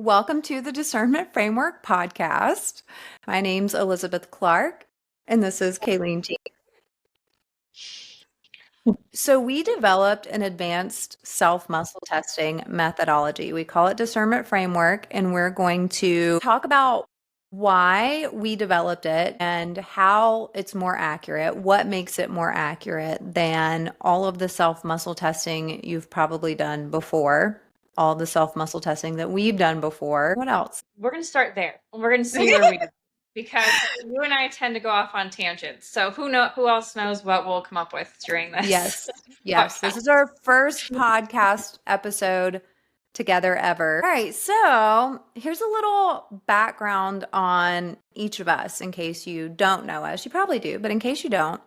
Welcome to the Discernment Framework podcast. My name's Elizabeth Clark, and this is Kayleen G. So, we developed an advanced self muscle testing methodology. We call it Discernment Framework, and we're going to talk about why we developed it and how it's more accurate, what makes it more accurate than all of the self muscle testing you've probably done before, all the self muscle testing that we've done before. What else? We're going to start there, and we're going to see where we go, because you and I tend to go off on tangents. So who else knows what we'll come up with during this? Yes. This is our first podcast episode together ever. All right, so here's a little background on each of us in case you don't know us. You probably do, but in case you don't,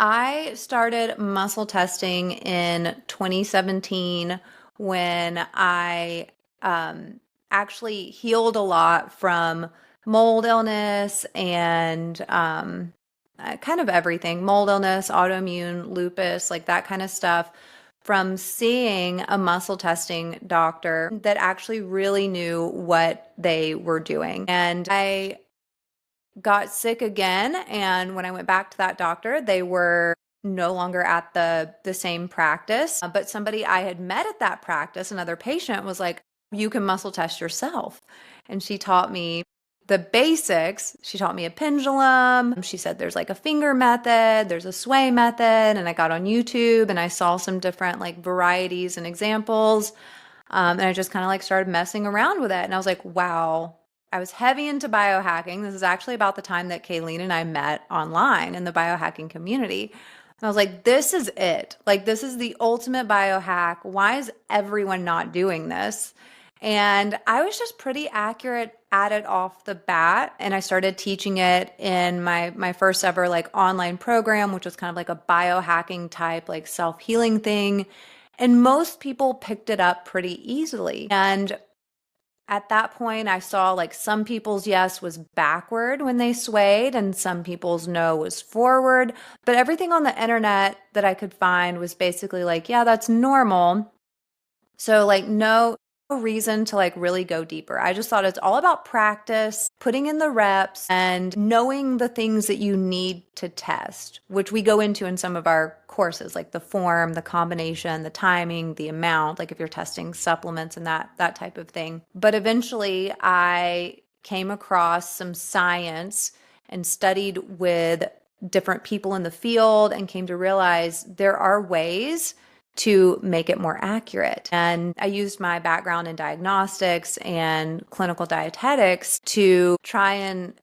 I started muscle testing in 2017 when I actually healed a lot from mold illness and kind of everything, mold illness, autoimmune, lupus, like that kind of stuff, from seeing a muscle testing doctor that actually really knew what they were doing. And I got sick again, and when I went back to that doctor, they were no longer at the same practice. But somebody I had met at that practice, another patient, was like, "You can muscle test yourself." And she taught me the basics. She taught me a pendulum. She said there's like a finger method, there's a sway method, and I got on YouTube and I saw some different like varieties and examples. And I just kind of like started messing around with it. And I was like, wow, I was heavy into biohacking. This is actually about the time that Kayleen and I met online in the biohacking community. And I was like, this is it. Like, this is the ultimate biohack. Why is everyone not doing this? And I was just pretty accurate at it off the bat. And I started teaching it in my first ever like online program, which was kind of like a biohacking type, like self-healing thing. And most people picked it up pretty easily. And at that point, I saw like some people's yes was backward when they swayed and some people's no was forward. But everything on the internet that I could find was basically like, yeah, that's normal. So like no reason to like really go deeper. I just thought it's all about practice, putting in the reps and knowing the things that you need to test, which we go into in some of our courses, like the form, the combination, the timing, the amount, like if you're testing supplements and that type of thing. But eventually I came across some science and studied with different people in the field and came to realize there are ways to make it more accurate. And I used my background in diagnostics and clinical dietetics to try and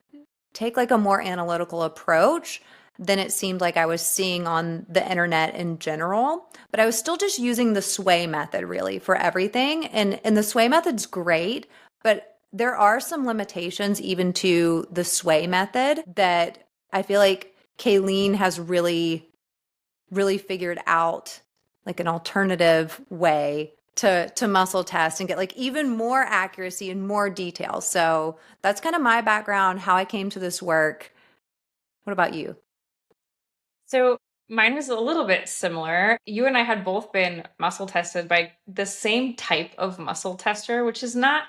take like a more analytical approach than it seemed like I was seeing on the internet in general. But I was still just using the sway method really for everything. And the sway method's great, but there are some limitations even to the sway method that I feel like Kayleen has really figured out like an alternative way to muscle test and get like even more accuracy and more detail. So that's kind of my background, how I came to this work. What about you? So mine was a little bit similar. You and I had both been muscle tested by the same type of muscle tester, which is not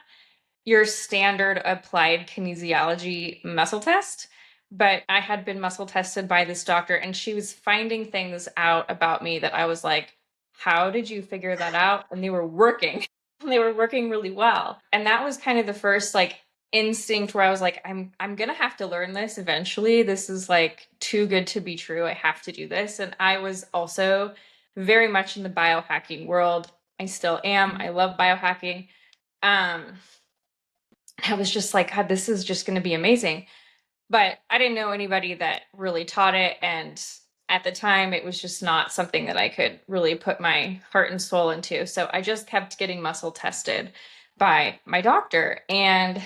your standard applied kinesiology muscle test. But I had been muscle tested by this doctor, and she was finding things out about me that I was like, how did you figure that out? And they were working. They were working really well. And that was kind of the first like instinct where I was like, I'm gonna have to learn this eventually. This is like too good to be true. I have to do this. And I was also very much in the biohacking world. I still am. I love biohacking. I was just like, God, this is just gonna be amazing. But I didn't know anybody that really taught it. And at the time, it was just not something that I could really put my heart and soul into. So I just kept getting muscle tested by my doctor. And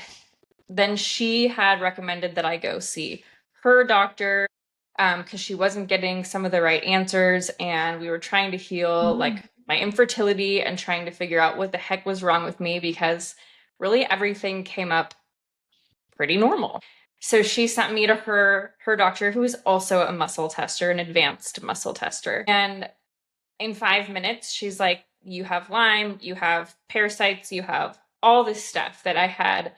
then she had recommended that I go see her doctor because she wasn't getting some of the right answers. And we were trying to heal like my infertility and trying to figure out what the heck was wrong with me, because really everything came up pretty normal. So she sent me to her doctor, who is also a muscle tester, an advanced muscle tester. And in 5 minutes, she's like, you have Lyme, you have parasites, you have all this stuff that I had,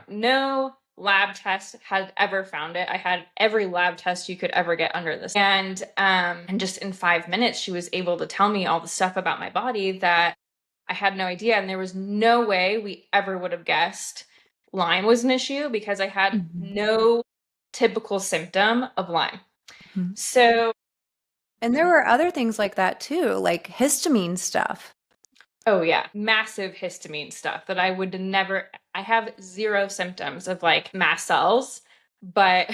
no lab test had ever found it. I had every lab test you could ever get under this. And just in 5 minutes, she was able to tell me all the stuff about my body that I had no idea. And there was no way we ever would have guessed Lyme was an issue because I had no typical symptom of Lyme. Mhm. So, And there were other things like that too, like histamine stuff. oh yeah, massive histamine stuff that I would never, I have zero symptoms of like mast cells, but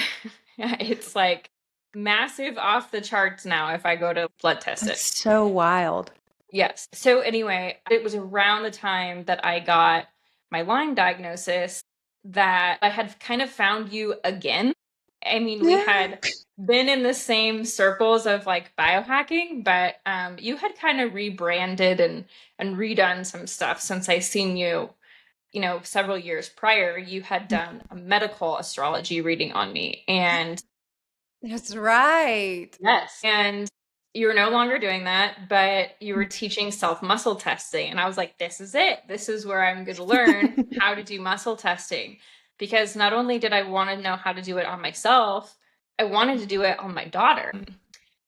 it's like massive off the charts now if I go to blood test it. That's so wild. Yes. So anyway, it was around the time that I got my Lyme diagnosis that I had kind of found you again. I mean, we had been in the same circles of like biohacking, but you had kind of rebranded and redone some stuff since I seen you, several years prior. You had done a medical astrology reading on me, and That's right. yes. And you were no longer doing that, but you were teaching self muscle testing. And I was like, this is it. This is where I'm going to learn how to do muscle testing. Because not only did I want to know how to do it on myself, I wanted to do it on my daughter.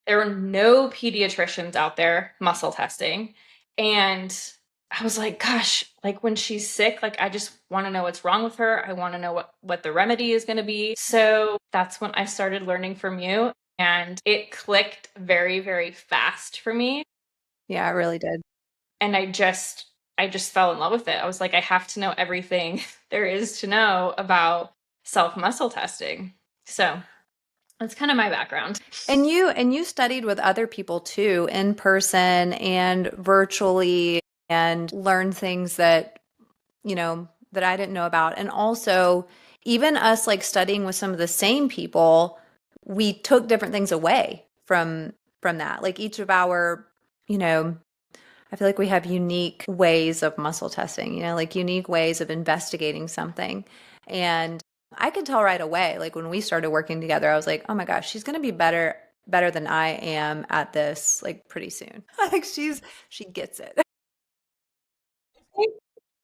There were no pediatricians out there muscle testing. And I was like, gosh, like when she's sick, like I just want to know what's wrong with her. I want to know what the remedy is going to be. So that's when I started learning from you. And it clicked very, very fast for me. Yeah, it really did. And I just fell in love with it. I was like, I have to know everything there is to know about self muscle testing. So that's kind of my background. And you studied with other people too, in person and virtually, and learned things that, that I didn't know about. And also, even us like studying with some of the same people, we took different things away from that. Like each of our, you know, I feel like we have unique ways of muscle testing, like unique ways of investigating something. And I could tell right away, like when we started working together, I was like, oh my gosh, she's going to be better than I am at this, like pretty soon. Like she gets it.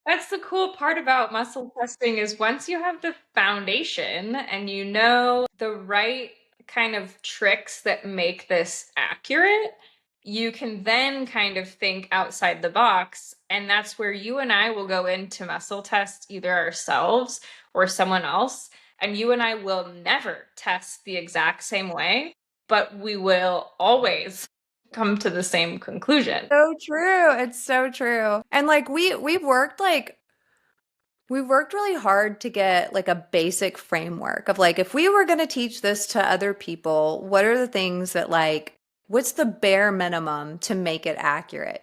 That's the cool part about muscle testing is once you have the foundation and you know the right kind of tricks that make this accurate, you can then kind of think outside the box. And that's where you and I will go into muscle tests either ourselves or someone else. And you and I will never test the exact same way, but we will always come to the same conclusion. So true. It's so true. And like we've worked really hard to get like a basic framework of like if we were going to teach this to other people, what are the things that like what's the bare minimum to make it accurate,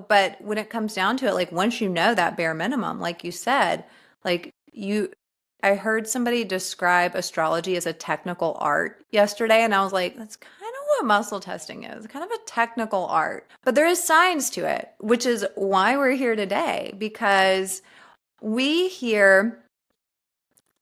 But when it comes down to it, like once you know that bare minimum, like you said, like I heard somebody describe astrology as a technical art yesterday, and I was like, that's kind of what muscle testing is, kind of a technical art. But there is science to it, which is why we're here today, because we hear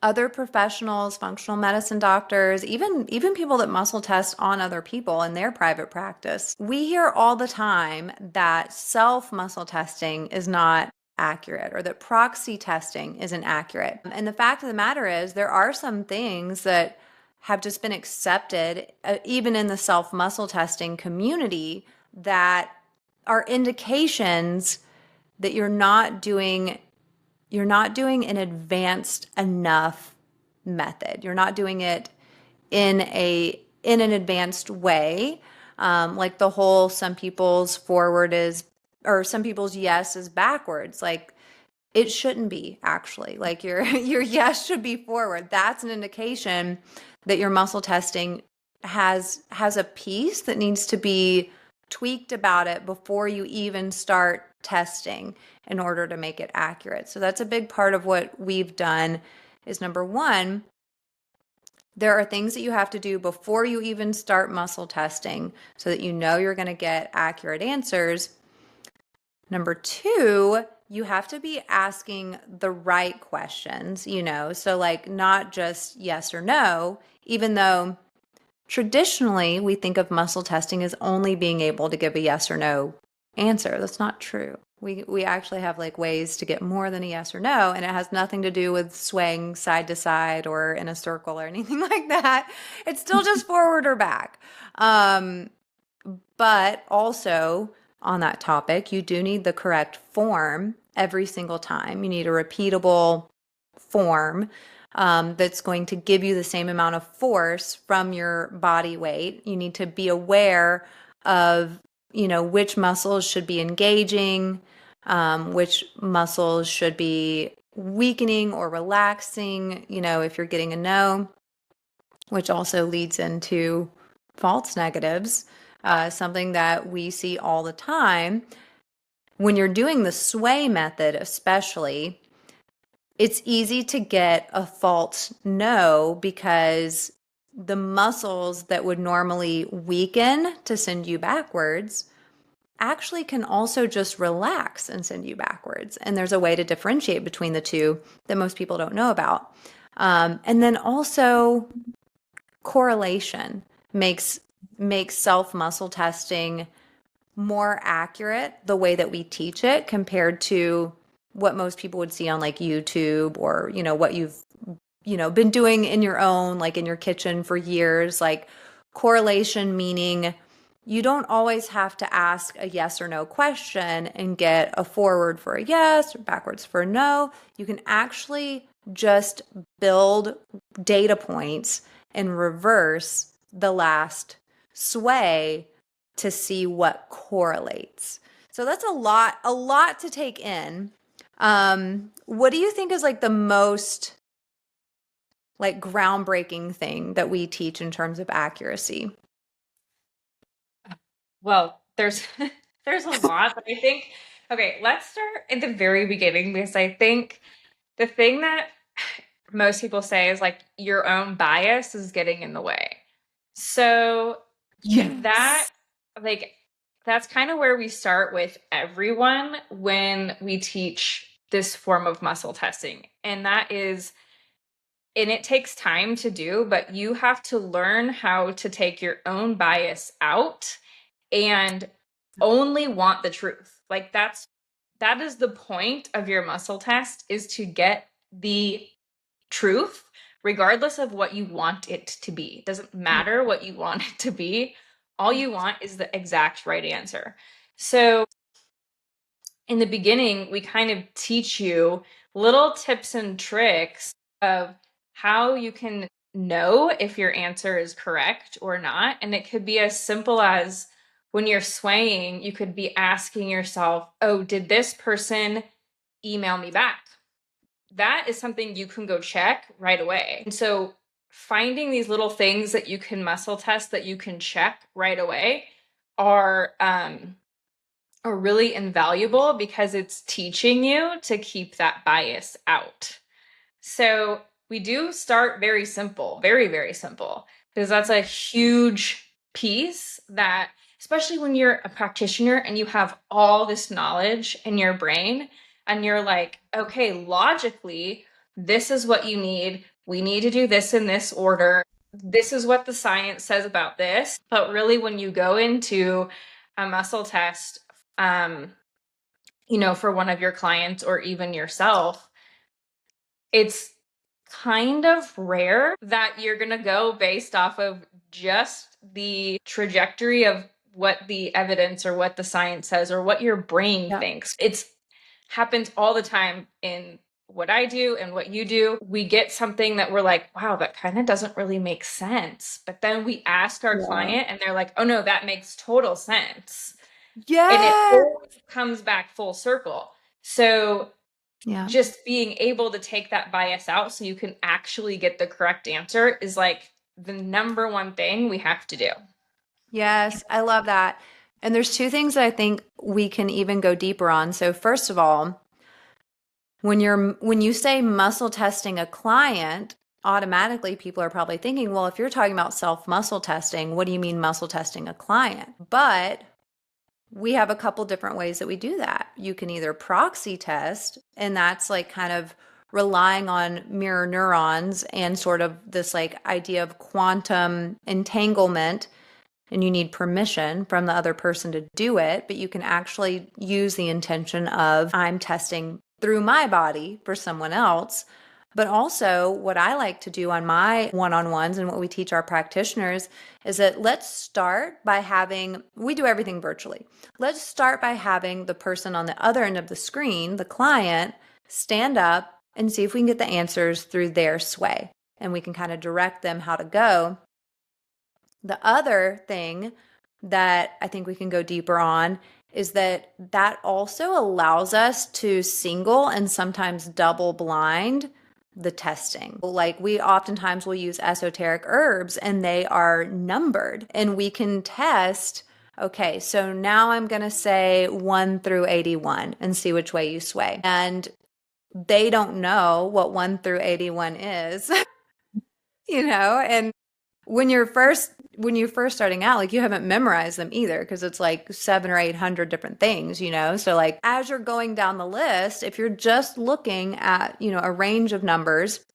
other professionals, functional medicine doctors, even people that muscle test on other people in their private practice. We hear all the time that self muscle testing is not accurate or that proxy testing isn't accurate. And the fact of the matter is there are some things that have just been accepted even in the self muscle testing community that are indications that you're not doing an advanced enough method. You're not doing it in an advanced way. Like the whole some people's forward is or some people's yes is backwards. Like it shouldn't be actually. Like your your yes should be forward. That's an indication that your muscle testing has a piece that needs to be tweaked about it before you even start testing in order to make it accurate. So that's a big part of what we've done is number one, there are things that you have to do before you even start muscle testing so that you know you're going to get accurate answers. Number two, you have to be asking the right questions, so like not just yes or no, even though traditionally we think of muscle testing as only being able to give a yes or no answer. That's not true. We actually have like ways to get more than a yes or no, and it has nothing to do with swaying side to side or in a circle or anything like that. It's still just forward or back. But also on that topic, you do need the correct form every single time. You need a repeatable form that's going to give you the same amount of force from your body weight. You need to be aware of, which muscles should be engaging, which muscles should be weakening or relaxing, if you're getting a no, which also leads into false negatives, something that we see all the time. When you're doing the sway method, especially, it's easy to get a false no because the muscles that would normally weaken to send you backwards actually can also just relax and send you backwards. And there's a way to differentiate between the two that most people don't know about. And then also correlation makes self muscle testing more accurate the way that we teach it compared to what most people would see on like YouTube or what you've been doing in your own, like in your kitchen for years. Like correlation meaning you don't always have to ask a yes or no question and get a forward for a yes or backwards for a no. You can actually just build data points and reverse the last sway to see what correlates. So that's a lot to take in. What do you think is like the most like groundbreaking thing that we teach in terms of accuracy? Well, there's there's a lot, but I think okay, let's start at the very beginning because I think the thing that most people say is like your own bias is getting in the way. So that Yes. like that's kind of where we start with everyone when we teach this form of muscle testing. And that is and it takes time to do, but you have to learn how to take your own bias out and only want the truth. Like that is the point of your muscle test is to get the truth regardless of what you want it to be. It doesn't matter what you want it to be. All you want is the exact right answer. So in the beginning, we kind of teach you little tips and tricks of how you can know if your answer is correct or not. And it could be as simple as when you're swaying, you could be asking yourself, oh, did this person email me back? That is something you can go check right away. And so finding these little things that you can muscle test that you can check right away are really invaluable because it's teaching you to keep that bias out. So we do start very simple, very, very simple, because that's a huge piece that, especially when you're a practitioner and you have all this knowledge in your brain and you're like, okay, logically, this is what you need. We need to do this in this order. This is what the science says about this. But really, when you go into a muscle test, um, for one of your clients or even yourself, it's kind of rare that you're going to go based off of just the trajectory of what the evidence or what the science says or what your brain Yeah. thinks. It's happens all the time in what I do and what you do. We get something that we're like, wow, that kind of doesn't really make sense. But then we ask our Yeah. client and they're like, oh no, that makes total sense. And it Yeah. always comes back full circle. So Yeah. just being able to take that bias out so you can actually get the correct answer is like the number one thing we have to do. Yes, I love that. And there's two things that I think we can even go deeper on. So first of all, when you say muscle testing a client, automatically people are probably thinking, well, if you're talking about self muscle testing, what do you mean muscle testing a client? But we have a couple different ways that we do that. You can either proxy test, and that's like kind of relying on mirror neurons and sort of this like idea of quantum entanglement and you need permission from the other person to do it, but you can actually use the intention of, I'm testing through my body for someone else. But also, what I like to do on my one-on-ones and what we teach our practitioners is that let's start by having, we do everything virtually. Let's start by having the person on the other end of the screen, the client, stand up and see if we can get the answers through their sway. And we can kind of direct them how to go. The other thing that I think we can go deeper on is that also allows us to single and sometimes double blind the testing. Like we oftentimes will use esoteric herbs and they are numbered and we can test, okay, so now I'm going to say 1 through 81 and see which way you sway. And they don't know what 1 through 81 is, and when you're first starting out, like you haven't memorized them either because it's like 700 or 800 different things, so like as you're going down the list, if you're just looking at a range of numbers,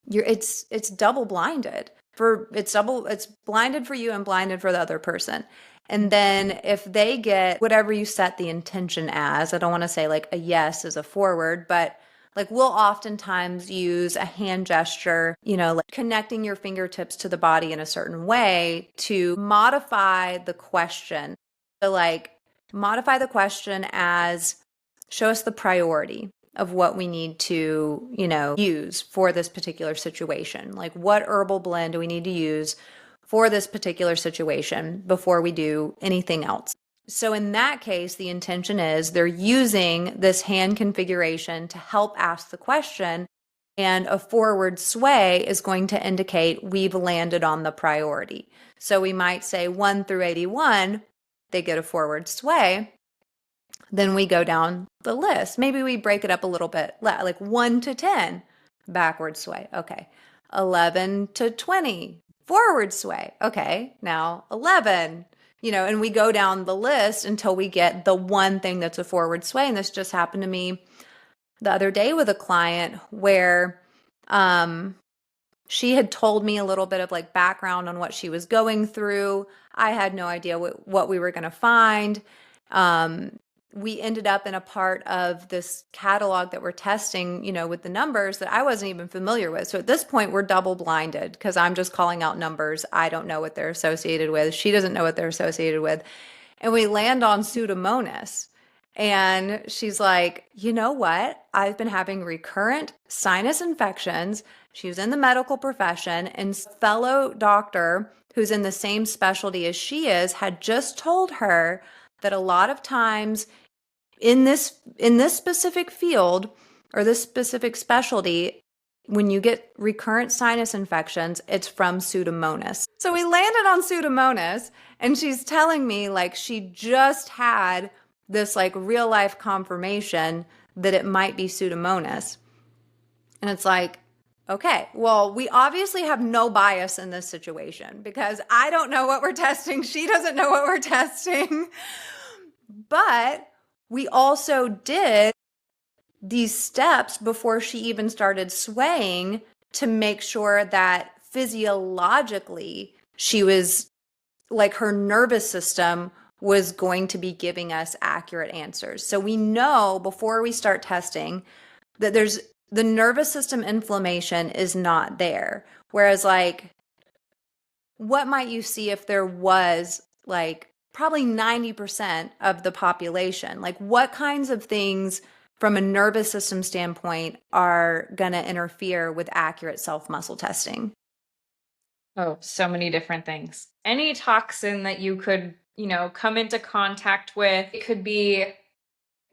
it's double blinded it's blinded for you and blinded for the other person. And then if they get whatever you set the intention as, I don't want to say like a yes is a forward, but like we'll oftentimes use a hand gesture, like connecting your fingertips to the body in a certain way to modify the question. So like modify the question as show us the priority of what we need to, use for this particular situation. Like what herbal blend do we need to use for this particular situation before we do anything else? So in that case, the intention is they're using this hand configuration to help ask the question, and a forward sway is going to indicate we've landed on the priority. So we might say 1 through 81, they get a forward sway. Then we go down the list. Maybe we break it up a little bit, like 1 to 10, backward sway. Okay. 11 to 20, forward sway. Okay. Now 11. And we go down the list until we get the one thing that's a forward sway. And this just happened to me the other day with a client where she had told me a little bit of like background on what she was going through. I had no idea what we were going to find. We ended up in a part of this catalog that we're testing, with the numbers that I wasn't even familiar with. So at this point, we're double blinded because I'm just calling out numbers. I don't know what they're associated with. She doesn't know what they're associated with. And we land on Pseudomonas. And she's like, you know what? I've been having recurrent sinus infections. She was in the medical profession, and fellow doctor who's in the same specialty as she is had just told her that a lot of times in this specific field or this specific specialty, when you get recurrent sinus infections, it's from Pseudomonas. So we landed on Pseudomonas, and she's telling me like she just had this like real life confirmation that it might be Pseudomonas. And it's like, okay, well, we obviously have no bias in this situation because I don't know what we're testing. She doesn't know what we're testing. But we also did these steps before she even started swaying to make sure that physiologically she was like her nervous system was going to be giving us accurate answers. So we know before we start testing that the nervous system inflammation is not there. Whereas like, what might you see if there was like probably 90% of the population? Like what kinds of things from a nervous system standpoint are going to interfere with accurate self-muscle testing? Oh, so many different things. Any toxin that you could, come into contact with. It could be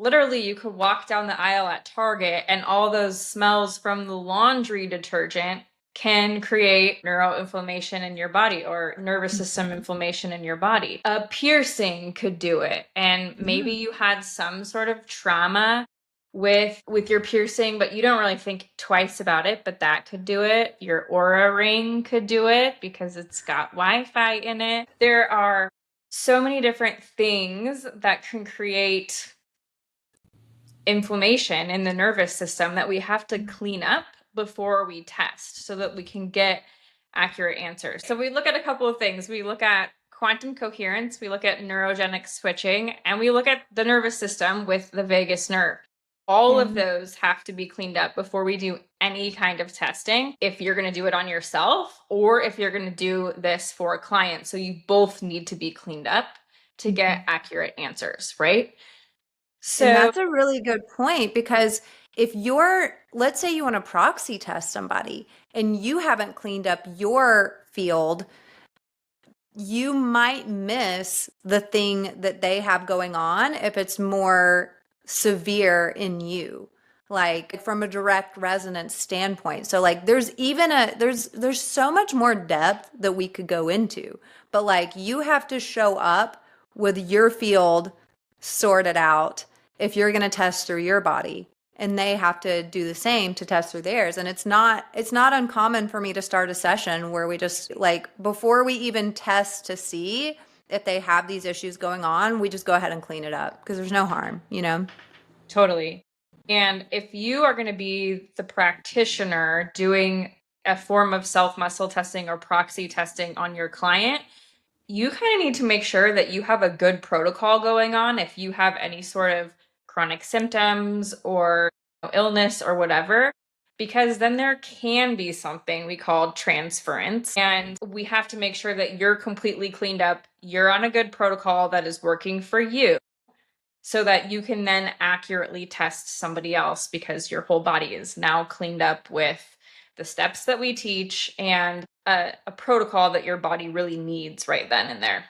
literally you could walk down the aisle at Target and all those smells from the laundry detergent can create neuroinflammation in your body or nervous system inflammation in your body. A piercing could do it. And maybe you had some sort of trauma with your piercing, but you don't really think twice about it, but that could do it. Your Aura ring could do it because it's got Wi-Fi in it. There are so many different things that can create inflammation in the nervous system that we have to clean up before we test so that we can get accurate answers. So we look at a couple of things. We look at quantum coherence, we look at neurogenic switching, and we look at the nervous system with the vagus nerve. All of those have to be cleaned up before we do any kind of testing, if you're going to do it on yourself or if you're going to do this for a client. So you both need to be cleaned up to get accurate answers, right? So And that's a really good point because if let's say you want to proxy test somebody and you haven't cleaned up your field, you might miss the thing that they have going on if it's more severe in you, like from a direct resonance standpoint. So like there's so much more depth that we could go into, but like you have to show up with your field sorted out if you're going to test through your body, and they have to do the same to test through theirs. And it's not uncommon for me to start a session where we just like, before we even test to see if they have these issues going on, we just go ahead and clean it up because there's no harm, you know? totally. And if you are going to be the practitioner doing a form of self muscle testing or proxy testing on your client, you kind of need to make sure that you have a good protocol going on if you have any sort of chronic symptoms or illness or whatever, because then there can be something we call transference. And we have to make sure that you're completely cleaned up, you're on a good protocol that is working for you, so that you can then accurately test somebody else because your whole body is now cleaned up with the steps that we teach and a protocol that your body really needs right then and there.